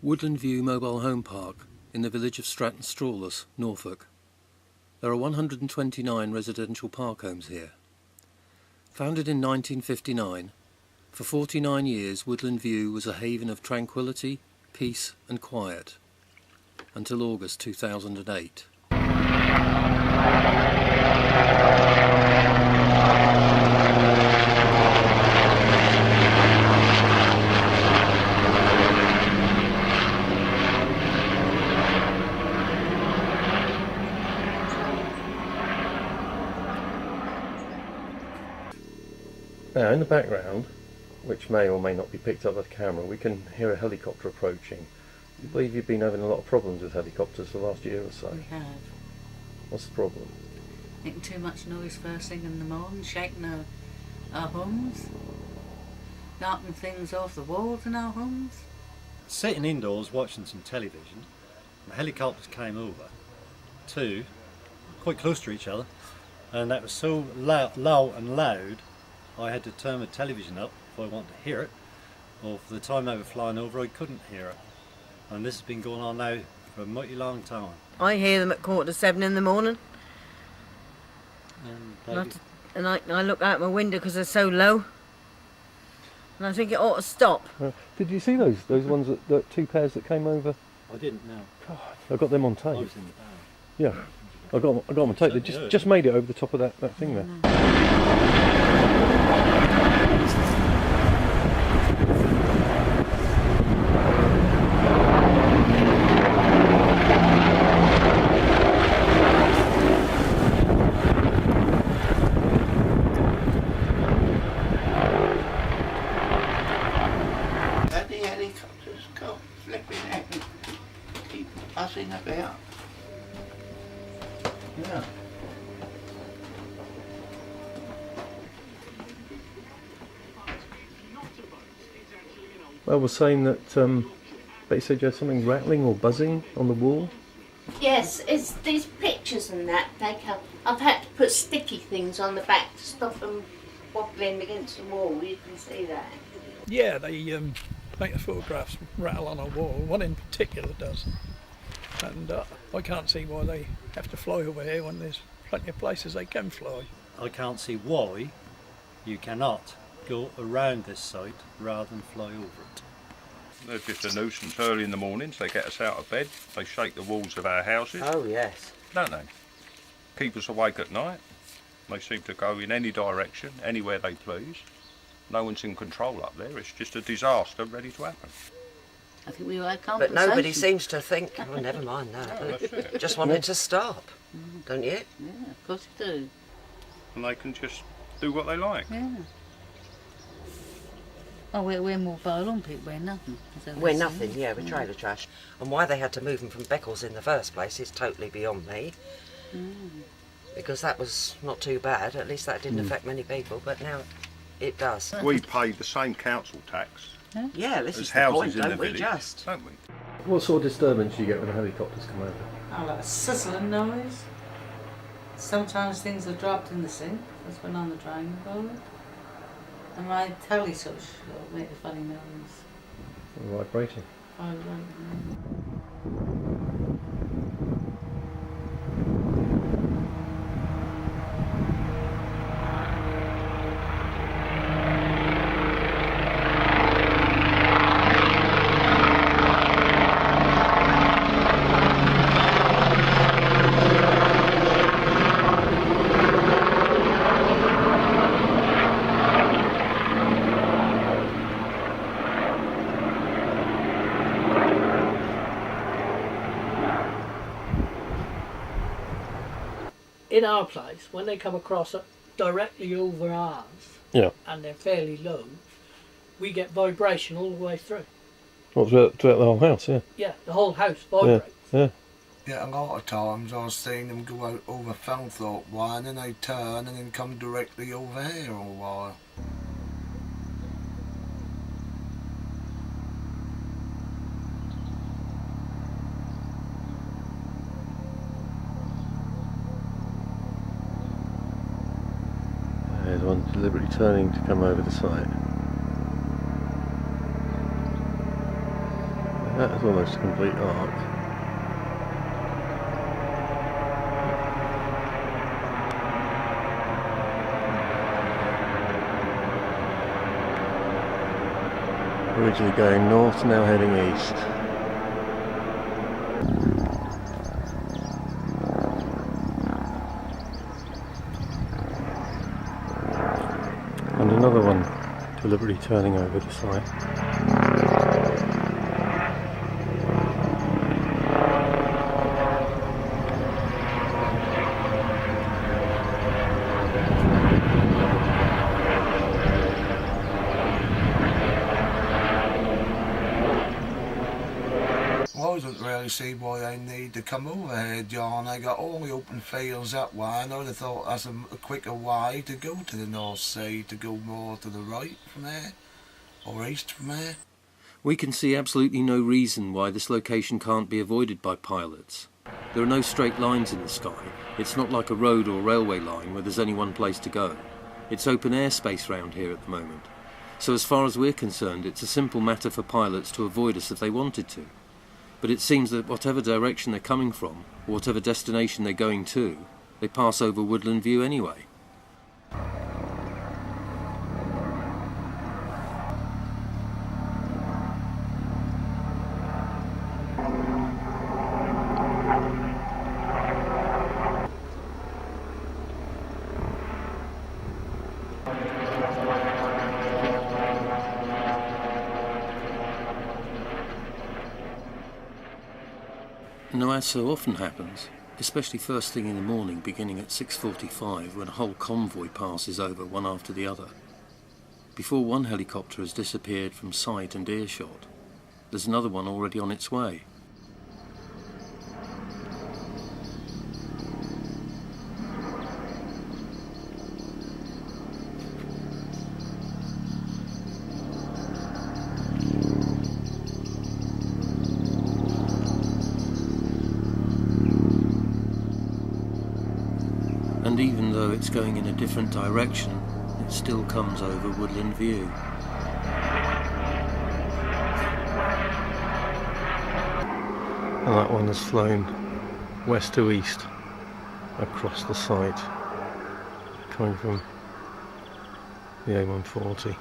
Woodland View Mobile Home Park in the village of Stratton Strawless, Norfolk. There are 129 residential park homes here. Founded in 1959, for 49 years Woodland View was a haven of tranquility, peace and quiet, until August 2008. Now in the background, which may or may not be picked up by the camera, we can hear a helicopter approaching. I believe you've been having a lot of problems with helicopters the last year or so. We have. What's the problem? Making too much noise first thing in the morning, shaking our homes, knocking things off the walls in our homes. Sitting indoors watching some television, the helicopters came over, two, quite close to each other, and that was so low and loud I had to turn the television up if I wanted to hear it, or for the time they were flying over I couldn't hear it. And this has been going on now for a mighty long time. I hear them at 6:45 in the morning. And I look out my window because they're so low. And I think it ought to stop. Did you see those ones, that two pairs that came over? I didn't know. God, I got them on tape. I was in the van. Yeah, I got them on tape. They just made it over the top of that thing there. The helicopters go flipping out and keep buzzing about. Yeah. I was saying that they said you had something rattling or buzzing on the wall. Yes, it's these pictures and that. I've had to put sticky things on the back to stop them wobbling against the wall. You can see that. Yeah, they make the photographs rattle on a wall. One in particular does. And I can't see why they have to fly over here when there's plenty of places they can fly. I can't see why you cannot go around this site rather than fly over it. They're just a nuisance early in the mornings. They get us out of bed, they shake the walls of our houses. Oh yes. Don't they? Keep us awake at night. They seem to go in any direction, anywhere they please. No one's in control up there. It's just a disaster ready to happen. I think we were compensation. But nobody seems to think, oh never mind that. Just want it to stop, don't you? Yeah, of course you do. And they can just do what they like. Yeah. Oh, we're more violent people, we're nothing. We're nothing, yeah, we're trailer trash. And why they had to move them from Beccles in the first place is totally beyond me. Because that was not too bad, at least that didn't affect many people, but now it does. We pay the same council tax Yeah, this as is the houses point, in the don't we village, just? don't we? What sort of disturbance do you get when the helicopters come over? Oh, like a sizzling noise. Sometimes things are dropped in the sink. That's been on the drain board. And my telly switch will make a funny noise. Vibrating. In our place, when they come across directly over ours, Yeah. and they're fairly low, we get vibration all the way through. What, throughout the whole house, yeah. Yeah, the whole house vibrates. Yeah. Yeah, a lot of times I've seen them go out over Felthorpe way and then they turn and then come directly over here all a while. There's one deliberately turning to come over the site. That is almost a complete arc. Originally going north, now heading east. And another one deliberately turning over the side. I don't really see why they need to come over here, John. They got all the open fields that way, and I'd have thought that's a quicker way to go to the North Sea, to go more to the right from there, or east from there. We can see absolutely no reason why this location can't be avoided by pilots. There are no straight lines in the sky. It's not like a road or railway line where there's only one place to go. It's open airspace round here at the moment. So as far as we're concerned, it's a simple matter for pilots to avoid us if they wanted to. But it seems that whatever direction they're coming from, or whatever destination they're going to, they pass over Woodland View anyway. Now, as so often happens, especially first thing in the morning beginning at 6:45 when a whole convoy passes over one after the other, before one helicopter has disappeared from sight and earshot, there's another one already on its way. And even though it's going in a different direction, it still comes over Woodland View. And that one has flown west to east across the site, coming from the A140.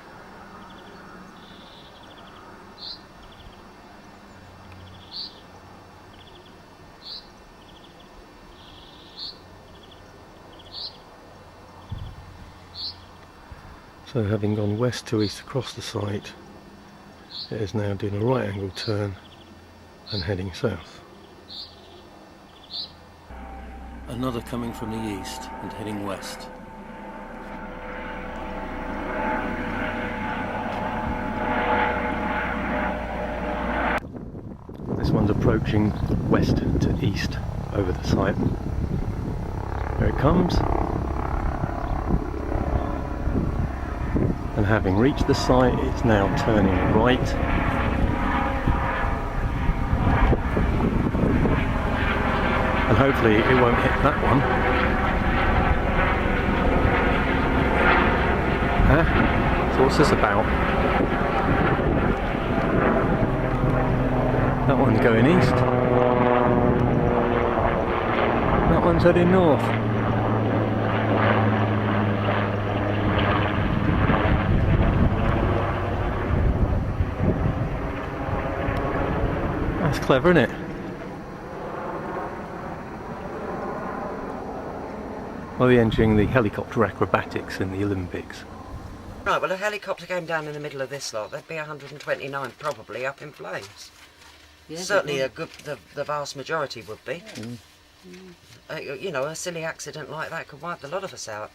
So having gone west to east across the site, it is now doing a right angle turn and heading south. Another coming from the east and heading west. This one's approaching west to east over the site. There it comes. And having reached the site, it's now turning right. And hopefully it won't hit that one. Huh? So what's this about? That one's going east. That one's heading north. That's clever, isn't it? Well, they're entering the helicopter acrobatics in the Olympics. Right, well, a helicopter came down in the middle of this lot. There'd be 129 probably up in flames. Yeah, Certainly the vast majority would be. You know, a silly accident like that could wipe the lot of us out.